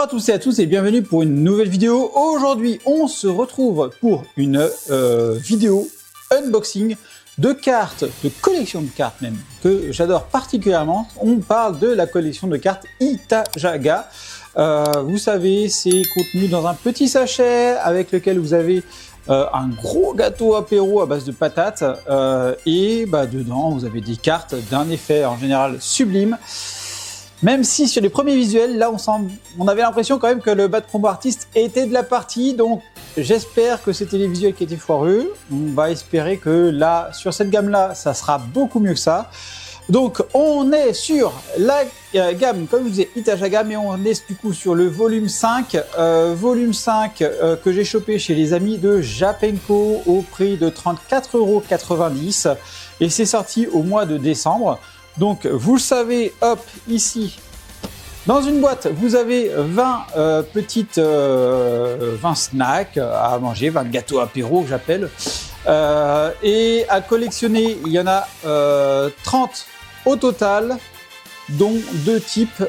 Bonjour à tous et à tous et bienvenue pour une nouvelle vidéo. Aujourd'hui, on se retrouve pour une vidéo unboxing de cartes, de collection de cartes même, que j'adore particulièrement. On parle de la collection de cartes Itajaga. Vous savez, c'est contenu dans un petit sachet avec lequel vous avez un gros gâteau apéro à base de patates et dedans, vous avez des cartes d'un effet en général sublime. Même si sur les premiers visuels, là on avait l'impression quand même que le bad promo artiste était de la partie, donc j'espère que c'était les visuels qui étaient foireux. On va espérer que là, sur cette gamme-là, ça sera beaucoup mieux que ça. Donc on est sur la gamme, comme je vous disais, Itajaga, mais on est du coup sur le volume 5, que j'ai chopé chez les amis de Japenko au prix de 34,90 € et c'est sorti au mois de décembre. Donc vous le savez, hop, ici, dans une boîte, vous avez 20 20 snacks à manger, 20 gâteaux apéro que j'appelle. Et à collectionner, il y en a 30 au total, dont 2 types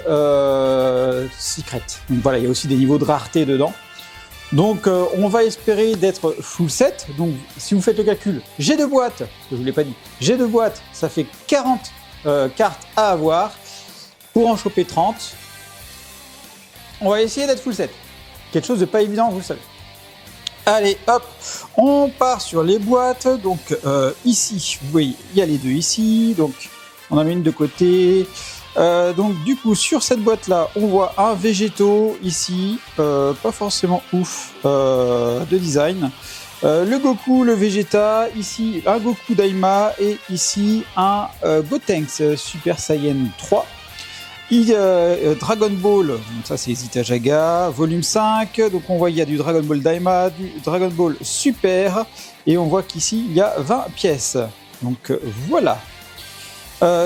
secret. Donc voilà, il y a aussi des niveaux de rareté dedans. Donc on va espérer d'être full set. Donc si vous faites le calcul, j'ai 2 boîtes, parce que je ne vous l'ai pas dit, j'ai 2 boîtes, ça fait 40 cartes à avoir. Pour en choper 30, on va essayer d'être full set. Quelque chose de pas évident, vous le savez. Allez, hop, on part sur les boîtes. Donc ici, vous voyez, il y a les 2 ici. Donc on en met une de côté. Donc du coup, sur cette boîte-là, on voit un végétaux ici, pas forcément ouf de design. Le Goku, le Vegeta, ici un Goku Daima et ici un Gotenks Super Saiyan 3. Dragon Ball, donc ça c'est Itajaga, volume 5, donc on voit il y a du Dragon Ball Daima, du Dragon Ball Super, et on voit qu'ici il y a 20 pièces. Donc voilà.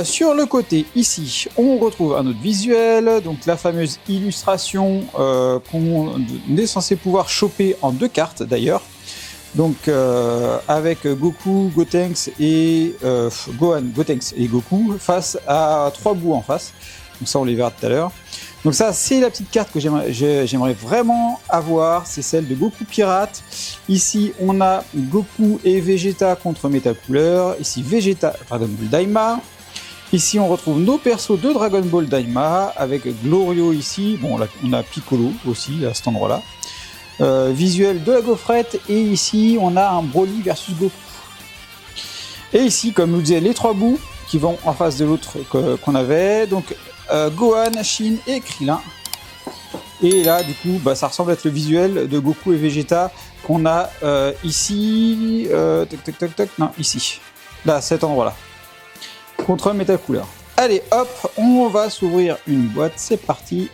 Sur le côté, ici, on retrouve un autre visuel, donc la fameuse illustration qu'on est censé pouvoir choper en 2 cartes d'ailleurs. Donc avec Goku, Gotenks et Gohan, Gotenks et Goku face à 3 bouts en face. Donc ça on les verra tout à l'heure. Donc ça c'est la petite carte que j'aimerais vraiment avoir, c'est celle de Goku Pirate. Ici on a Goku et Vegeta contre Metacooler. Ici Vegeta, Dragon Ball Daima. Ici on retrouve nos persos de Dragon Ball Daima avec Glorio ici. Bon là on a Piccolo aussi à cet endroit là. Visuel de la gaufrette et ici on a un Broly versus Goku. Et ici comme je vous disais les 3 bouts qui vont en face de l'autre qu'on avait, donc Gohan, Shin et Krillin. Et là du coup ça ressemble à être le visuel de Goku et Vegeta qu'on a ici, non ici, là à cet endroit là, contre Metacooler. Allez hop, on va s'ouvrir une boîte, c'est parti.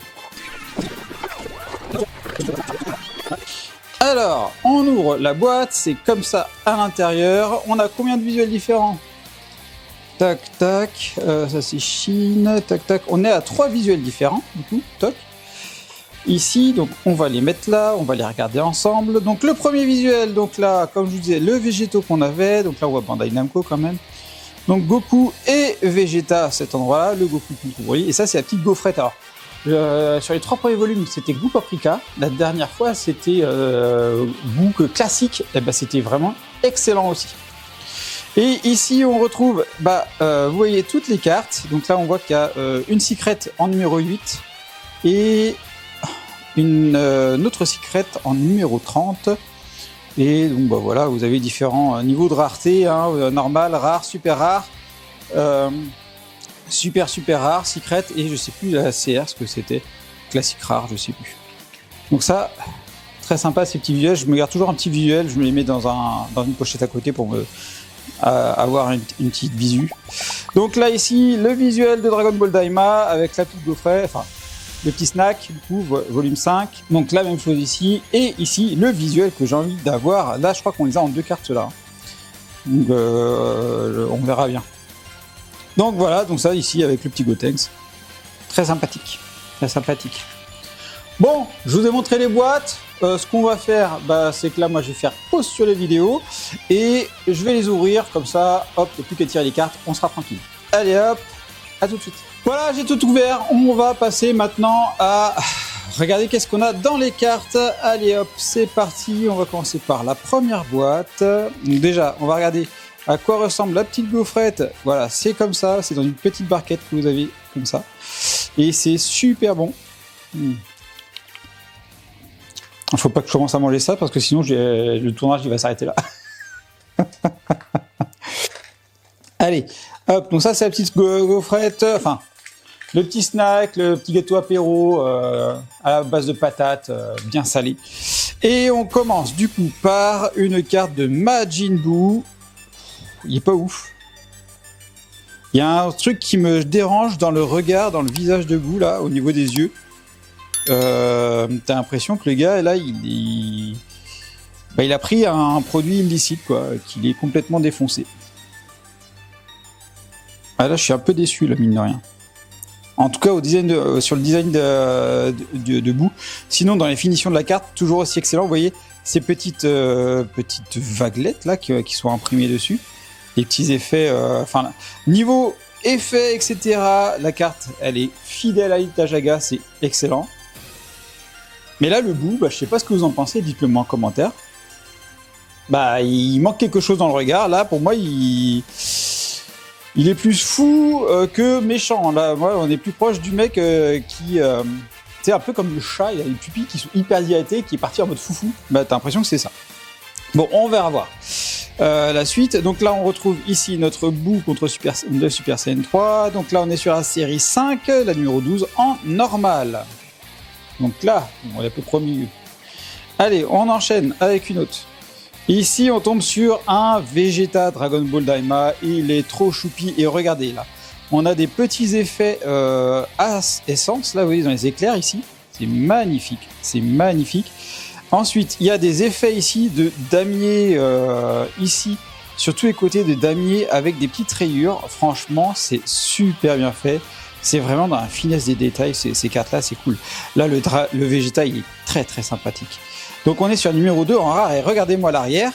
Alors, on ouvre la boîte, c'est comme ça à l'intérieur. On a combien de visuels différents? Tac, tac, ça c'est Chine, tac, tac. On est à 3 visuels différents, du coup, toc. Ici, donc on va les mettre là, on va les regarder ensemble. Donc le premier visuel, donc là, comme je vous disais, le végétaux qu'on avait. Donc là, on voit Bandai Namco quand même. Donc Goku et Vegeta à cet endroit-là, le Goku contre Broly. Et ça, c'est la petite gaufrette. Alors, sur les 3 premiers volumes, c'était goût paprika. La dernière fois, c'était goût classique. Et c'était vraiment excellent aussi. Et ici, on retrouve, vous voyez toutes les cartes. Donc là, on voit qu'il y a une secret en numéro 8 et une autre secret en numéro 30. Et donc voilà, vous avez différents niveaux de rareté, hein, normal, rare, super rare. Super rare, secret, et je sais plus la CR ce que c'était, classique rare, je sais plus. Donc ça, très sympa ces petits visuels, je me garde toujours un petit visuel, je me les mets dans une pochette à côté pour me avoir une petite visu. Donc là ici, le visuel de Dragon Ball Daima avec la petite gaufrette, enfin le petit snack, du coup, volume 5. Donc la même chose ici, et ici le visuel que j'ai envie d'avoir, là je crois qu'on les a en 2 cartes là. Donc on verra bien. Donc voilà, donc ça ici avec le petit Gotenks, très sympathique, très sympathique. Bon, je vous ai montré les boîtes. Ce qu'on va faire, c'est que là, moi, je vais faire pause sur les vidéos et je vais les ouvrir comme ça. Hop, il n'y a plus qu'à tirer les cartes, on sera tranquille. Allez hop, à tout de suite. Voilà, j'ai tout ouvert. On va passer maintenant à regardez qu'est-ce qu'on a dans les cartes. Allez hop, c'est parti. On va commencer par la première boîte. Donc déjà, on va regarder à quoi ressemble la petite gaufrette. Voilà, c'est comme ça. C'est dans une petite barquette que vous avez comme ça. Et c'est super bon. Il faut pas que je commence à manger ça parce que sinon le tournage il va s'arrêter là. Allez, hop, donc ça c'est la petite gaufrette, enfin, le petit snack, le petit gâteau apéro à la base de patates, bien salé. Et on commence du coup par une carte de Majin Buu. Il est pas ouf. Il y a un truc qui me dérange dans le regard, dans le visage de Buu, là, au niveau des yeux. T'as l'impression que le gars, là, il a pris un produit illicite, quoi, qu'il est complètement défoncé. Ah là, je suis un peu déçu, là, mine de rien. En tout cas, sur le design de Buu. Sinon, dans les finitions de la carte, toujours aussi excellent. Vous voyez ces petites vaguelettes là qui sont imprimées dessus. Les petits effets. Niveau effets, etc. La carte, elle est fidèle à Itajaga, c'est excellent. Mais là, le Buu, je sais pas ce que vous en pensez. Dites-le moi en commentaire. Il manque quelque chose dans le regard. Là, pour moi, il est plus fou que méchant. Là, moi, on est plus proche du mec qui... c'est un peu comme le chat, il a des pupilles qui sont hyper dilatées, qui est parti en mode foufou. T'as l'impression que c'est ça. Bon, on verra voir. La suite, donc là, on retrouve ici notre Buu contre le Super Saiyan 3. Donc là, on est sur la série 5, la numéro 12, en normal. Donc là, on est à peu près au milieu. Allez, on enchaîne avec une autre. Ici, on tombe sur un Vegeta Dragon Ball Daima. Il est trop choupi. Et regardez, là, on a des petits effets à essence. Là, vous voyez, dans les éclairs, ici. C'est magnifique. C'est magnifique. Ensuite, il y a des effets ici de damier, ici, sur tous les côtés de damier, avec des petites rayures. Franchement, c'est super bien fait. C'est vraiment dans la finesse des détails. Ces cartes-là, c'est cool. Là, le Vegeta, il est très, très sympathique. Donc on est sur le numéro 2 en rare et regardez-moi l'arrière,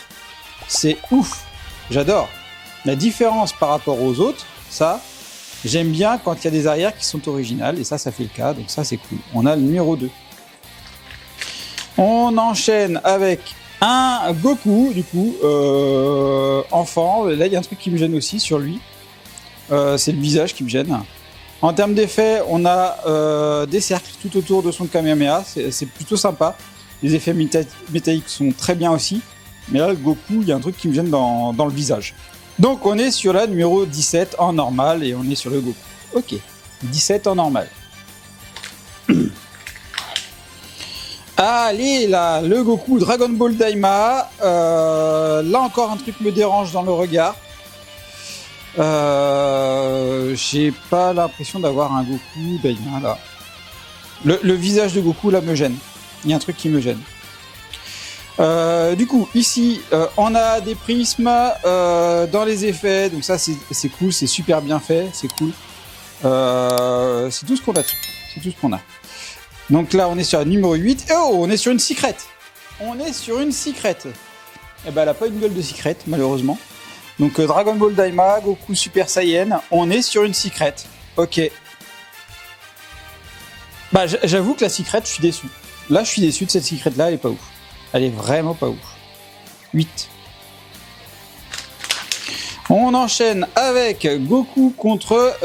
c'est ouf, j'adore. La différence par rapport aux autres, ça, j'aime bien quand il y a des arrières qui sont originales et ça fait le cas, donc ça c'est cool. On a le numéro 2. On enchaîne avec un Goku, du coup, enfant. Là il y a un truc qui me gêne aussi sur lui, c'est le visage qui me gêne. En termes d'effets, on a des cercles tout autour de son Kamehameha, c'est plutôt sympa. Les effets métalliques sont très bien aussi. Mais là, le Goku, il y a un truc qui me gêne dans le visage. Donc, on est sur la numéro 17 en normal et on est sur le Goku. Ok, 17 en normal. Allez, là, le Goku Dragon Ball Daima. Là encore, un truc me dérange dans le regard. J'ai pas l'impression d'avoir un Goku Daima, là. Le visage de Goku, là, me gêne. Il y a un truc qui me gêne. Du coup, ici, on a des prismes dans les effets. Donc ça, c'est cool, c'est super bien fait, c'est cool. C'est tout ce qu'on a dessus. C'est tout ce qu'on a. Donc là, on est sur la numéro 8. Et oh, on est sur une secret. On est sur une secret. Eh ben, elle n'a pas une gueule de secret, malheureusement. Donc Dragon Ball Daima, Goku Super Saiyan, on est sur une secret. Ok. J'avoue que la secret, je suis déçu. Là, je suis déçu de cette secret-là, elle est pas ouf. Elle est vraiment pas ouf. 8. On enchaîne avec Goku contre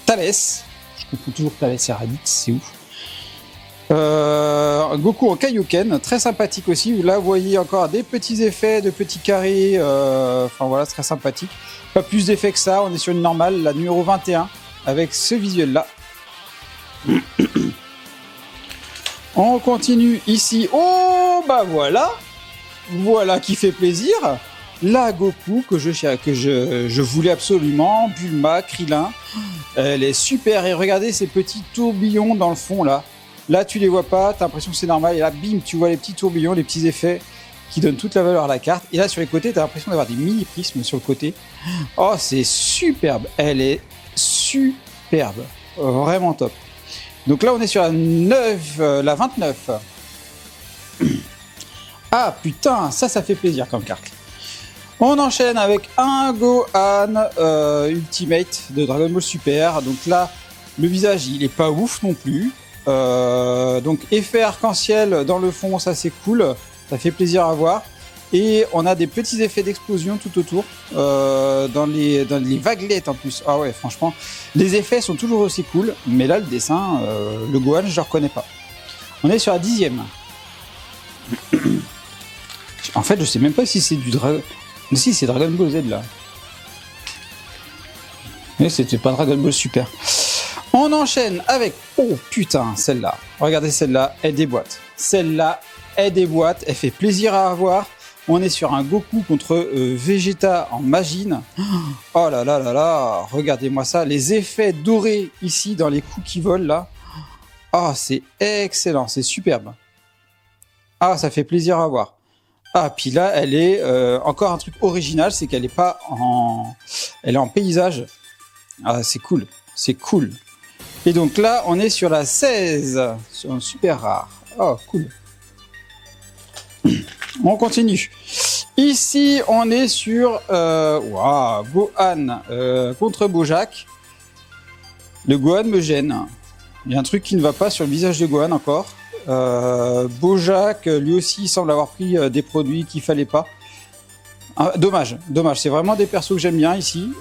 Thalès. Je confonds toujours Thalès et Raditz, c'est ouf. Goku en Kaioken, très sympathique aussi. Là, vous voyez encore des petits effets, de petits carrés. Enfin voilà, très sympathique. Pas plus d'effets que ça. On est sur une normale, la numéro 21, avec ce visuel-là. On continue ici. Oh, voilà. Voilà qui fait plaisir. La Goku que je voulais absolument. Bulma, Krillin. Elle est super. Et regardez ces petits tourbillons dans le fond, là. Là, tu les vois pas. T'as l'impression que c'est normal. Et là, bim, tu vois les petits tourbillons, les petits effets qui donnent toute la valeur à la carte. Et là, sur les côtés, t'as l'impression d'avoir des mini-prismes sur le côté. Oh, c'est superbe. Elle est superbe. Vraiment top. Donc là, on est sur la 29. Ah putain, ça fait plaisir comme carte. On enchaîne avec un Gohan Ultimate de Dragon Ball Super. Donc là, le visage, il est pas ouf non plus. Donc effet arc-en-ciel dans le fond, ça c'est cool, ça fait plaisir à voir. Et on a des petits effets d'explosion tout autour, dans les vaguelettes en plus. Ah ouais, franchement, les effets sont toujours aussi cool, mais là le dessin, le Gohan, je le reconnais pas. On est sur la 10e. En fait, je sais même pas si c'est du Dragon... Si, c'est Dragon Ball Z là. Mais c'était pas Dragon Ball Super. On enchaîne avec... Oh putain, celle-là. Regardez celle-là, elle déboîte. Celle-là, elle déboîte, elle fait plaisir à avoir. On est sur un Goku contre Vegeta en Majin. Oh là là là là, regardez-moi ça. Les effets dorés ici dans les coups qui volent là. Oh, c'est excellent, c'est superbe. Ah, ça fait plaisir à voir. Ah, puis là, elle est encore un truc original, c'est qu'elle est pas en... Elle est en paysage. Ah, c'est cool, c'est cool. Et donc là, on est sur la 16, sur un super rare. Oh, cool. On continue. Ici, on est sur Gohan contre Bojack. Le Gohan me gêne. Il y a un truc qui ne va pas sur le visage de Gohan encore. Bojack, lui aussi, semble avoir pris des produits qu'il fallait pas. Ah, dommage. C'est vraiment des persos que j'aime bien ici.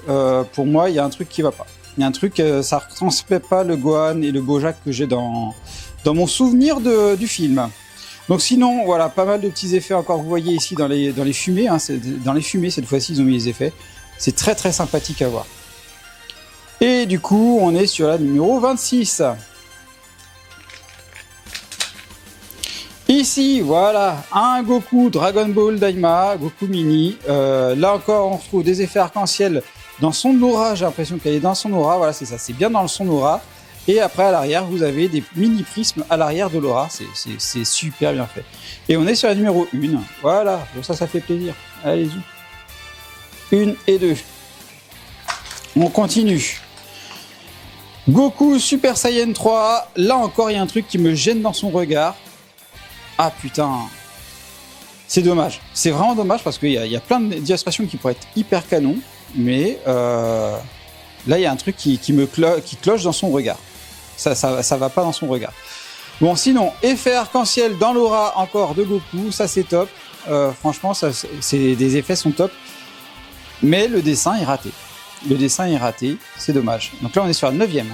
Pour moi, il y a un truc qui va pas. Il y a un truc, ça ne retransmet pas le Gohan et le Bojack que j'ai dans mon souvenir du film. Donc sinon, voilà, pas mal de petits effets encore, vous voyez ici dans les fumées. Hein, dans les fumées, cette fois-ci, ils ont mis les effets. C'est très très sympathique à voir. Et du coup, on est sur la numéro 26. Ici, voilà, un Goku Dragon Ball Daima, Goku Mini. Là encore, on retrouve des effets arc-en-ciel dans son aura. J'ai l'impression qu'elle est dans son aura. Voilà, c'est ça, c'est bien dans son aura. Et après, à l'arrière, vous avez des mini-prismes à l'arrière de l'aura. C'est super bien fait. Et on est sur la numéro 1. Voilà, bon, ça fait plaisir. Allez-y. 1 et 2. On continue. Goku Super Saiyan 3. Là encore, il y a un truc qui me gêne dans son regard. Ah putain. C'est dommage. C'est vraiment dommage parce qu'il y a plein d'illustrations qui pourraient être hyper canon. Mais là, il y a un truc qui cloche dans son regard. Ça va pas dans son regard. Bon, sinon, effet arc-en-ciel dans l'aura encore de Goku, ça c'est top. Franchement, des effets sont top. Mais le dessin est raté. Le dessin est raté, c'est dommage. Donc là, on est sur la 9e.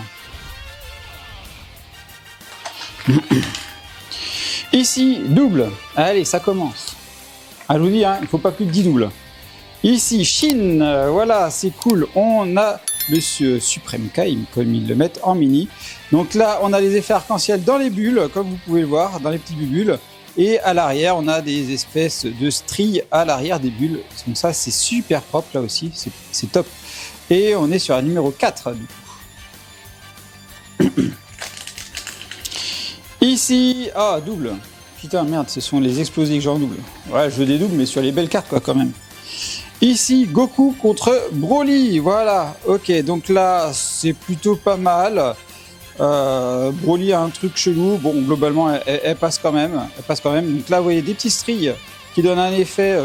Ici, double. Allez, ça commence. Ah, je vous dis, hein, il ne faut pas plus de 10 doubles. Ici, Shin, voilà, c'est cool. On a le Supreme Kai, comme ils le mettent en mini. Donc là, on a les effets arc-en-ciel dans les bulles, comme vous pouvez le voir, dans les petits bulles. Et à l'arrière, on a des espèces de stries à l'arrière des bulles. Donc ça, c'est super propre là aussi, c'est top. Et on est sur la numéro 4 du coup. Ici, ah, double. Putain, merde, ce sont les explosés que j'ai en double. Ouais, je veux des doubles, mais sur les belles cartes, quoi, quand même. Ici, Goku contre Broly, voilà. Ok, donc là, c'est plutôt pas mal. Broly a un truc chelou. Bon, globalement, elle passe quand même. Elle passe quand même. Donc là, vous voyez des petits stries qui donnent un effet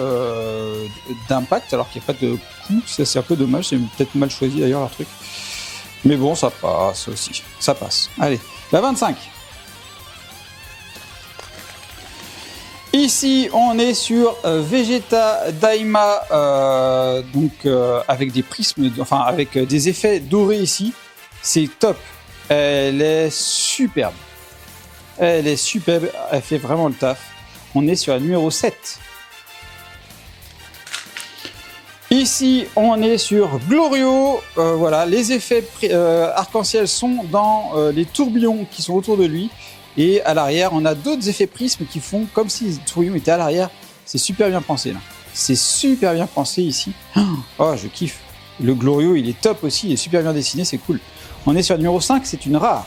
d'impact, alors qu'il n'y a pas de coup. Ça, c'est un peu dommage. C'est peut-être mal choisi, d'ailleurs, leur truc. Mais bon, ça passe aussi. Ça passe. Allez, la 25. Ici, on est sur Vegeta Daima, avec des prismes, enfin avec des effets dorés ici. C'est top. Elle est superbe. Elle est superbe. Elle fait vraiment le taf. On est sur la numéro 7. Ici, on est sur Glorio. Voilà, les effets arc-en-ciel sont dans les tourbillons qui sont autour de lui. Et à l'arrière, on a d'autres effets prismes qui font comme si les tourbillons étaient à l'arrière. C'est super bien pensé là. C'est super bien pensé ici. Oh, je kiffe. Le Glorio, il est top aussi. Il est super bien dessiné, c'est cool. On est sur le numéro 5, c'est une rare.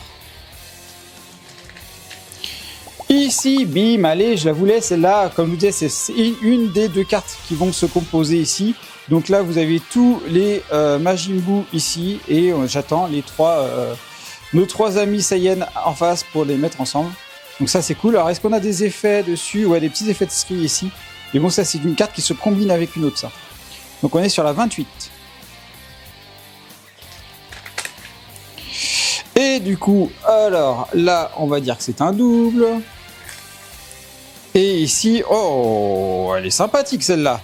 Ici, bim, allez, je la voulais, celle-là. Comme je vous disais, c'est une des deux cartes qui vont se composer ici. Donc là, vous avez tous les Majin Buu ici. Et j'attends les nos trois amis Saiyan en face pour les mettre ensemble. Donc ça c'est cool. Alors est-ce qu'on a des effets dessus? Ouais, des petits effets de stries ici. Mais bon, ça c'est une carte qui se combine avec une autre, ça. Donc on est sur la 28. Et du coup, alors là, on va dire que c'est un double. Et ici, oh, elle est sympathique celle-là.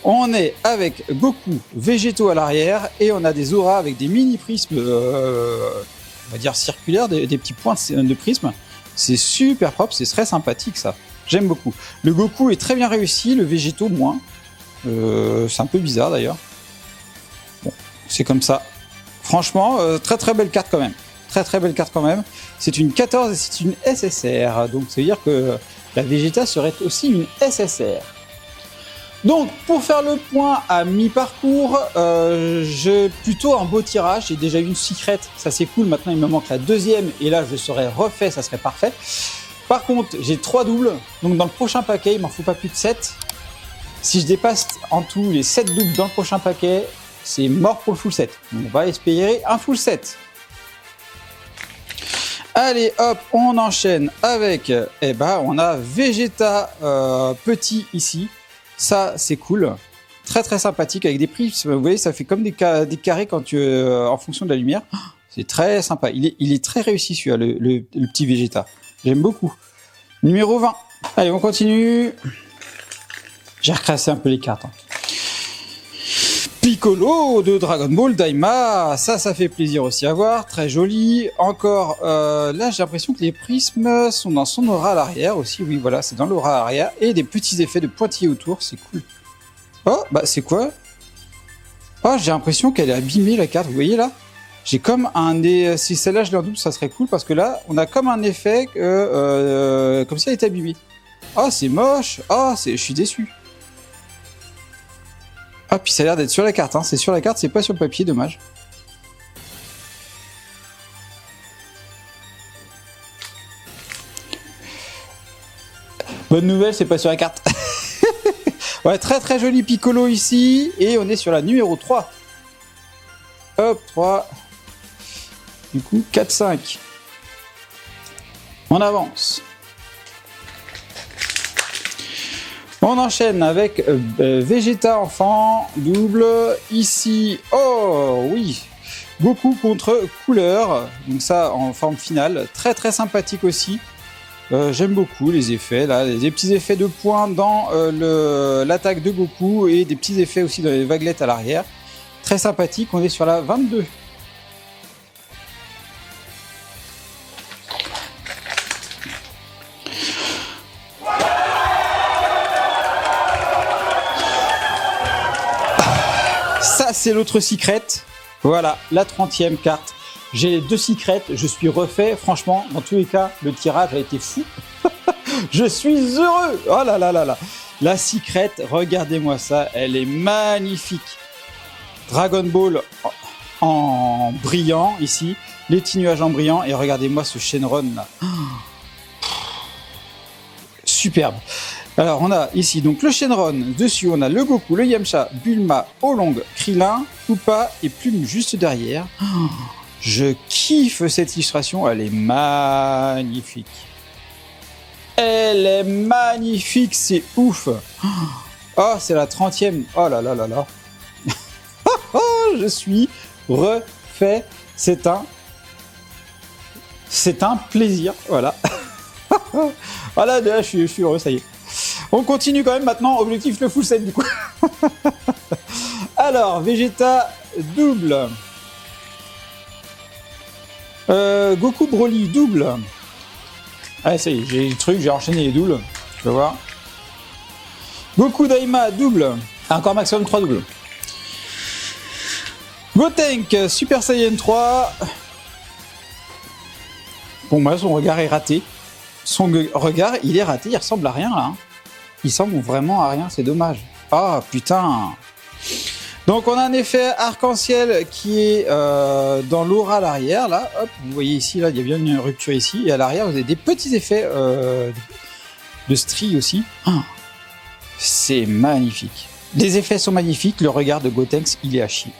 On est avec Goku végétaux à l'arrière et on a des auras avec des mini prismes, on va dire circulaires, des petits points de prisme. C'est super propre, c'est très sympathique ça. J'aime beaucoup. Le Goku est très bien réussi, le végétaux moins. C'est un peu bizarre d'ailleurs. Bon, c'est comme ça. Franchement, très très belle carte quand même. Très belle carte quand même. C'est une 14 et c'est une SSR. Donc ça veut dire que la Vegeta serait aussi une SSR. Donc pour faire le point à mi-parcours, j'ai plutôt un beau tirage. J'ai déjà eu une secret, ça c'est cool. Maintenant il me manque la deuxième et là je serais refait, ça serait parfait. Par contre j'ai 3 doubles. Donc dans le prochain paquet il m'en faut pas plus de 7. Si je dépasse en tout les 7 doubles dans le prochain paquet, c'est mort pour le full set. Donc on va espérer un full set. Allez hop, on enchaîne avec, on a Vegeta petit ici. Ça c'est cool, très sympathique avec des prismes. Vous voyez, ça fait comme des carrés quand en fonction de la lumière. C'est très sympa. Il est très réussi celui-là, le petit Vegeta. J'aime beaucoup. Numéro 20. Allez, on continue. J'ai recrassé un peu les cartes. Piccolo de Dragon Ball Daima, ça fait plaisir aussi à voir, très joli. Encore, là j'ai l'impression que les prismes sont dans son aura à l'arrière aussi, oui voilà, c'est dans l'aura arrière, et des petits effets de pointillés autour, c'est cool. Oh, bah c'est quoi? Oh, j'ai l'impression qu'elle est abîmée la carte, vous voyez là? J'ai comme un... Si celle-là je l'ai en double, ça serait cool, parce que là, on a comme un effet, comme si elle était abîmée. Oh, c'est moche, oh, je suis déçu. Ah, puis ça a l'air d'être sur la carte, hein. C'est sur la carte, c'est pas sur le papier, dommage. Bonne nouvelle, c'est pas sur la carte. Ouais, très joli Piccolo ici, et on est sur la numéro 3. Hop, 3. Du coup, 4, 5. On avance. On enchaîne avec Vegeta enfant, double, ici, oh oui, Goku contre couleur, donc ça en forme finale, très sympathique aussi, j'aime beaucoup les effets, là, des petits effets de points dans l'attaque de Goku et des petits effets aussi dans les vaguelettes à l'arrière, très sympathique, on est sur la 22. Ça, c'est l'autre secret. Voilà, la 30e carte. J'ai les 2 secrets, je suis refait. Franchement, dans tous les cas, le tirage a été fou. Je suis heureux. Oh là là là là. La secret, regardez-moi ça, elle est magnifique. Dragon Ball en brillant, ici. Les petits nuages en brillant. Et regardez-moi ce Shenron là. Superbe. Alors on a ici donc le Shenron, dessus on a le Goku, le Yamcha, Bulma, Oolong, Krillin, Koopa et Plume juste derrière. Je kiffe cette illustration, elle est magnifique. Elle est magnifique, c'est ouf. Oh, c'est la 30e, oh là là là là. Oh, je suis refait, c'est un plaisir, voilà. Voilà, là, je suis heureux, ça y est. On continue quand même maintenant, objectif le full set du coup. Alors, Vegeta double. Goku Broly double. Ah, ça y est, j'ai le truc, j'ai enchaîné les doubles. Tu vas voir. Goku Daima double. Encore maximum 3 doubles. Gotenk Super Saiyan 3. Bon, moi, son regard est raté. Son regard, il est raté, il ressemble à rien là. Hein. Il semble vraiment à rien, c'est dommage. Ah putain. Donc on a un effet arc-en-ciel qui est dans l'aura à l'arrière là. Hop, vous voyez ici là, il y a bien une rupture ici et à l'arrière vous avez des petits effets de stries aussi. Ah, c'est magnifique. Les effets sont magnifiques. Le regard de Gotenks, il est à chier.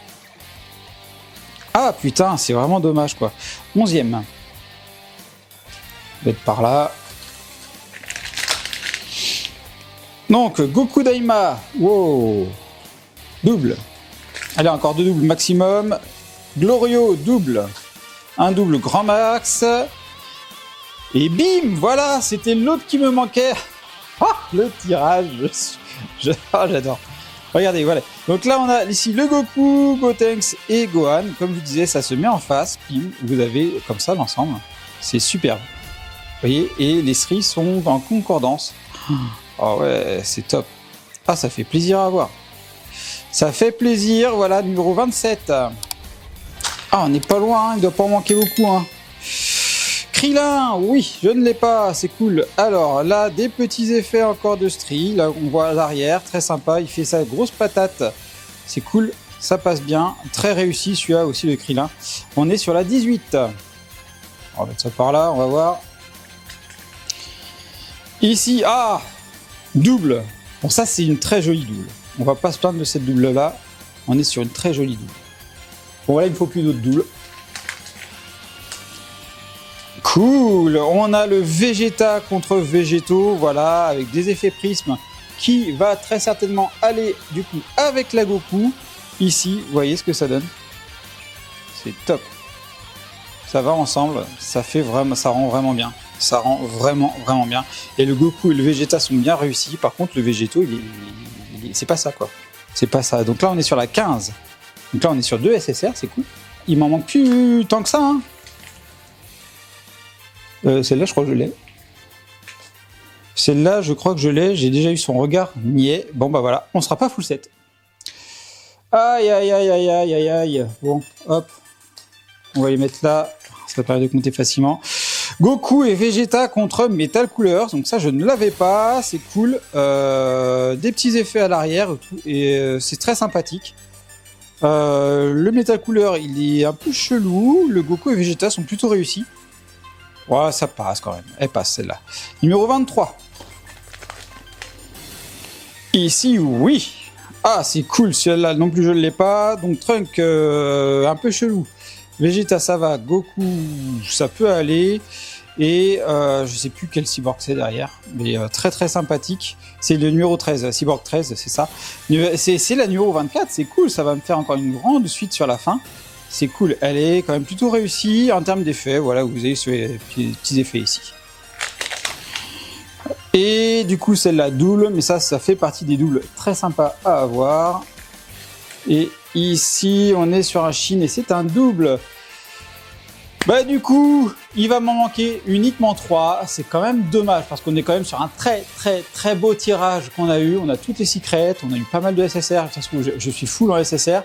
Ah putain, c'est vraiment dommage quoi. 11e. Peut-être par là. Donc, Goku Daima, wow, double. Allez, encore 2 doubles maximum. Glorio, double. un double grand max. Et bim, voilà, c'était l'autre qui me manquait. Ah, le tirage, j'adore. Regardez, voilà. Donc là, on a ici le Goku, Gotenks et Gohan. Comme je vous disais, ça se met en face. Bim, vous avez comme ça l'ensemble. C'est superbe. Vous voyez, et les stries sont en concordance. Oh ouais, c'est top. Ah, ça fait plaisir à voir. Ça fait plaisir, voilà, numéro 27. Ah, on n'est pas loin, il ne doit pas en manquer beaucoup. Hein. Krillin, oui, je ne l'ai pas, c'est cool. Alors là, des petits effets encore de stries. Là, on voit à l'arrière, très sympa. Il fait sa grosse patate. C'est cool, ça passe bien. Très réussi, celui-là aussi, le Krillin. On est sur la 18. On va mettre ça par là, on va voir. Ici, ah, double. Bon, ça, c'est une très jolie double. On va pas se plaindre de cette double-là. On est sur une très jolie double. Bon, là, il ne faut plus d'autres doubles. Cool, on a le Vegeta contre Végétaux, voilà, avec des effets prisme qui va très certainement aller du coup avec la Goku. Ici, vous voyez ce que ça donne. C'est top. Ça va ensemble, ça rend vraiment bien. Ça rend vraiment bien. Et le Goku et le Vegeta sont bien réussis. Par contre, le Végétaux, c'est pas ça quoi. C'est pas ça. Donc là, on est sur la 15. Donc là, on est sur 2 SSR, c'est cool. Il m'en manque plus tant que ça, hein. Celle-là, je crois que je l'ai. Celle-là, je crois que je l'ai. J'ai déjà eu son regard niais. Bon, bah voilà, on sera pas full set. Aïe, aïe, aïe, aïe, aïe, aïe, aïe. Bon, hop. On va les mettre là. Ça permet de compter facilement. Goku et Vegeta contre Metal Coolers. Donc ça, je ne l'avais pas. C'est cool. Des petits effets à l'arrière. Et c'est très sympathique. Le Metal Cooler, il est un peu chelou. Le Goku et Vegeta sont plutôt réussis. Ouais, ça passe quand même. Elle passe celle-là. Numéro 23. Ici, oui. Ah, c'est cool. Celle-là non plus, je ne l'ai pas. Donc Trunk, un peu chelou. Vegeta, ça va. Goku, ça peut aller. Et je sais plus quel cyborg c'est derrière. Mais très très sympathique. C'est le numéro 13. Cyborg 13, c'est ça. C'est la numéro 24. C'est cool. Ça va me faire encore une grande suite sur la fin. C'est cool, elle est quand même plutôt réussie en termes d'effets. Voilà, vous avez ces petits effets ici. Et du coup, celle-là double, mais ça fait partie des doubles très sympas à avoir. Et ici, on est sur un Shin et c'est un double. Bah du coup, il va m'en manquer uniquement 3. C'est quand même dommage parce qu'on est quand même sur un très très très beau tirage qu'on a eu. On a toutes les secrets, on a eu pas mal de SSR. De toute façon, je suis full en SSR.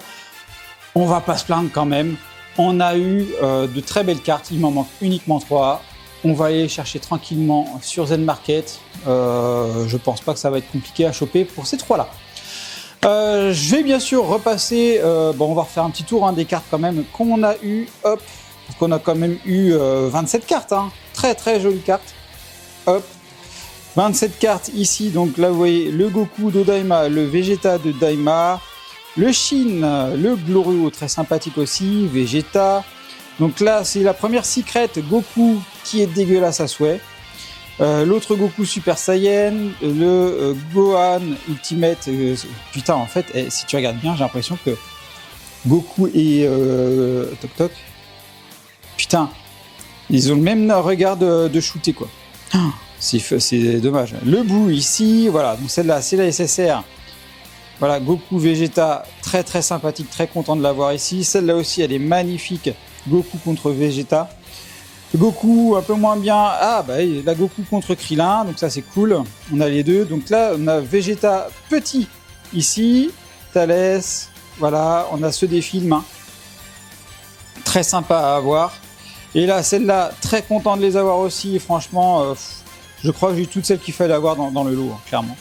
On va pas se plaindre quand même. On a eu de très belles cartes. Il m'en manque uniquement 3. On va aller chercher tranquillement sur Zen Market. Je pense pas que ça va être compliqué à choper pour ces 3-là. Je vais bien sûr repasser. Bon, on va refaire un petit tour des cartes quand même qu'on a eu. Hop, parce qu'on a quand même eu 27 cartes. Hein. Très très jolies cartes. Hop. 27 cartes ici. Donc là, vous voyez le Goku de Daima, le Vegeta de Daima. Le Shin, le Glorio, très sympathique aussi, Vegeta. Donc là, c'est la première secret Goku qui est dégueulasse à souhait. L'autre Goku Super Saiyan, le Gohan Ultimate. Putain, en fait, si tu regardes bien, j'ai l'impression que Goku et Toc Toc, putain, ils ont le même regard de shooter, quoi. C'est dommage. Le Boo ici, voilà, donc celle-là, c'est la SSR. Voilà, Goku Vegeta, très très sympathique, très content de l'avoir ici. Celle-là aussi, elle est magnifique. Goku contre Vegeta. Goku un peu moins bien. Ah, bah la Goku contre Krillin, donc ça c'est cool. On a les deux. Donc là, on a Vegeta petit ici. Thalès, voilà, on a ceux des films. Hein. Très sympa à avoir. Et là, celle-là, très content de les avoir aussi. Et franchement, je crois que j'ai eu toutes celles qu'il fallait avoir dans le lot, hein, clairement.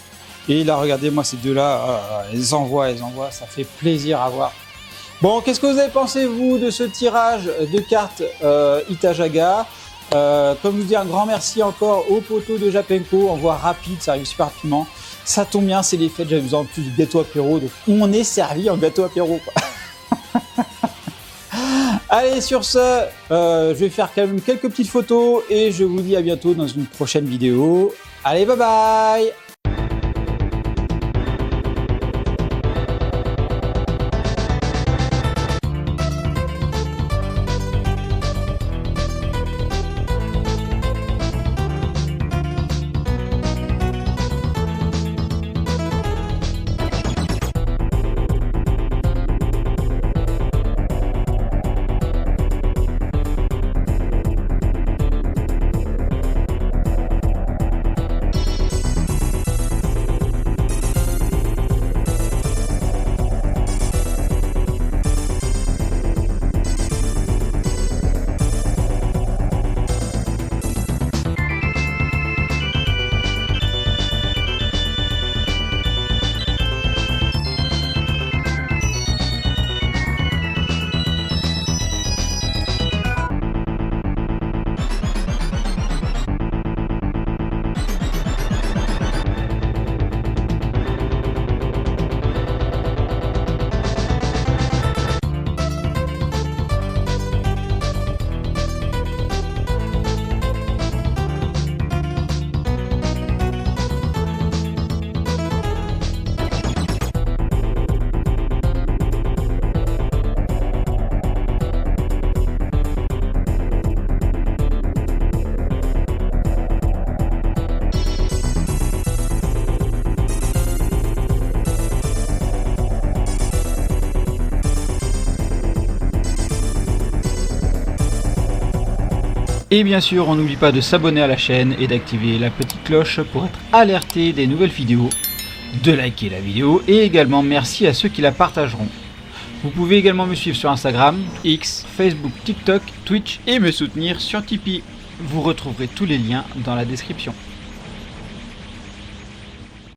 Et là, regardez-moi ces deux-là, elles envoient, ça fait plaisir à voir. Bon, qu'est-ce que vous avez pensé, vous, de ce tirage de cartes Itajaga Comme je vous dis, un grand merci encore au poteau de Japenko, envoi rapide, ça arrive super rapidement. Ça tombe bien, c'est les fêtes, j'avais besoin de plus de gâteau apéro, donc on est servi en gâteau apéro. Allez, sur ce, je vais faire quand même quelques petites photos et je vous dis à bientôt dans une prochaine vidéo. Allez, bye bye! Et bien sûr, on n'oublie pas de s'abonner à la chaîne et d'activer la petite cloche pour être alerté des nouvelles vidéos, de liker la vidéo et également merci à ceux qui la partageront. Vous pouvez également me suivre sur Instagram, X, Facebook, TikTok, Twitch et me soutenir sur Tipeee. Vous retrouverez tous les liens dans la description.